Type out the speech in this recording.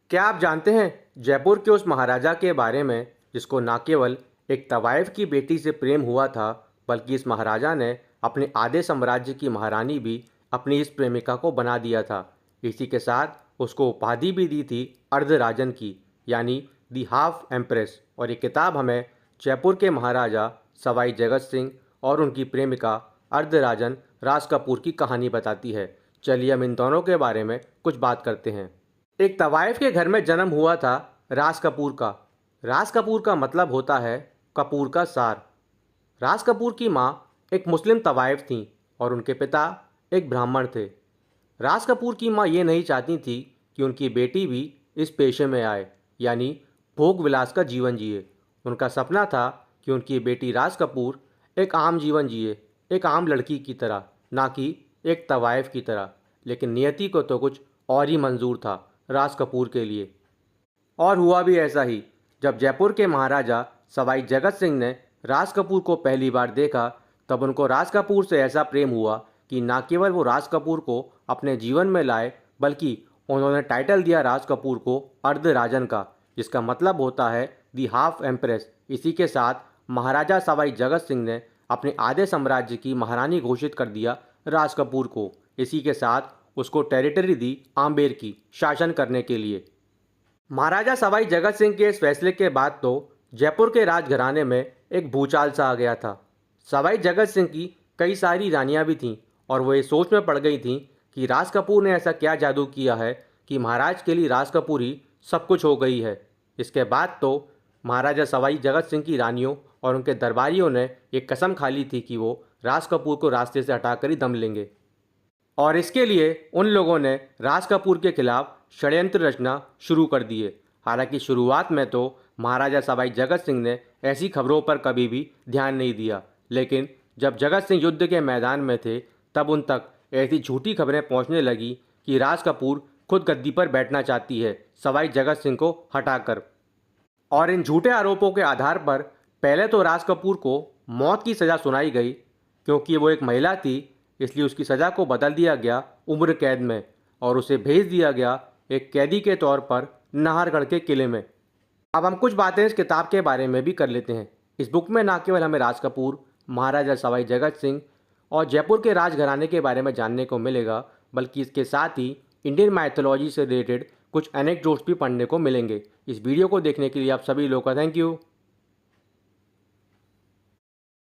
क्या आप जानते हैं जयपुर के उस महाराजा के बारे में जिसको न केवल एक तवाइफ की बेटी से प्रेम हुआ था, बल्कि इस महाराजा ने अपने आधे साम्राज्य की महारानी भी अपनी इस प्रेमिका को बना दिया था। इसी के साथ उसको उपाधि भी दी थी अर्धराजन की, यानी दी हाफ एम्प्रेस। और ये किताब हमें जयपुर के महाराजा सवाई जगत सिंह और उनकी प्रेमिका अर्धराजन राज कपूर की कहानी बताती है। चलिए हम इन दोनों के बारे में कुछ बात करते हैं। एक तवाइफ के घर में जन्म हुआ था राज कपूर का। राज कपूर का मतलब होता है कपूर का सार। राज कपूर की माँ एक मुस्लिम तवाइफ थीं और उनके पिता एक ब्राह्मण थे। राज कपूर की माँ ये नहीं चाहती थी कि उनकी बेटी भी इस पेशे में आए, यानी भोग विलास का जीवन जिए। उनका सपना था कि उनकी बेटी राज कपूर एक आम जीवन जिए, एक आम लड़की की तरह, ना कि एक तवाइफ की तरह। लेकिन नियति को तो कुछ और ही मंजूर था राज कपूर के लिए। और हुआ भी ऐसा ही। जब जयपुर के महाराजा सवाई जगत सिंह ने राज कपूर को पहली बार देखा, तब उनको राज कपूर से ऐसा प्रेम हुआ कि न केवल वो राज कपूर को अपने जीवन में लाए, बल्कि उन्होंने टाइटल दिया राज कपूर को अर्धराजन का, जिसका मतलब होता है दी हाफ एम्प्रेस। इसी के साथ महाराजा सवाई जगत सिंह ने अपने आधे साम्राज्य की महारानी घोषित कर दिया राज कपूर को। इसी के साथ उसको टेरिटरी दी आम्बेर की, शासन करने के लिए। महाराजा सवाई जगत सिंह के इस फैसले के बाद तो जयपुर के राजघराने में एक भूचाल सा आ गया था। सवाई जगत सिंह की कई सारी रानियां भी थीं और वो ये सोच में पड़ गई थीं कि राज कपूर ने ऐसा क्या जादू किया है कि महाराज के लिए राज कपूर ही सब कुछ हो गई है। इसके बाद तो महाराजा सवाई जगत सिंह की रानियों और उनके दरबारियों ने एक कसम खा ली थी कि वो राज कपूर को रास्ते से हटाकर ही दम लेंगे। और इसके लिए उन लोगों ने राज कपूर के खिलाफ षड्यंत्र रचना शुरू कर दिए। हालांकि शुरुआत में तो महाराजा सवाई जगत सिंह ने ऐसी खबरों पर कभी भी ध्यान नहीं दिया, लेकिन जब जगत सिंह युद्ध के मैदान में थे, तब उन तक ऐसी झूठी खबरें पहुंचने लगी कि राज कपूर खुद गद्दी पर बैठना चाहती है सवाई जगत सिंह को हटाकर। और इन झूठे आरोपों के आधार पर पहले तो राज कपूर को मौत की सज़ा सुनाई गई। क्योंकि वो एक महिला थी, इसलिए उसकी सज़ा को बदल दिया गया उम्र कैद में और उसे भेज दिया गया एक कैदी के तौर पर नाहरगढ़ के किले में। अब हम कुछ बातें इस किताब के बारे में भी कर लेते हैं। इस बुक में ना केवल हमें राज कपूर, महाराजा सवाई जगत सिंह और जयपुर के राजघराने के बारे में जानने को मिलेगा, बल्कि इसके साथ ही इंडियन माइथोलॉजी से रिलेटेड कुछ एनेक्डोट्स भी पढ़ने को मिलेंगे। इस वीडियो को देखने के लिए आप सभी लोगों का थैंक यू।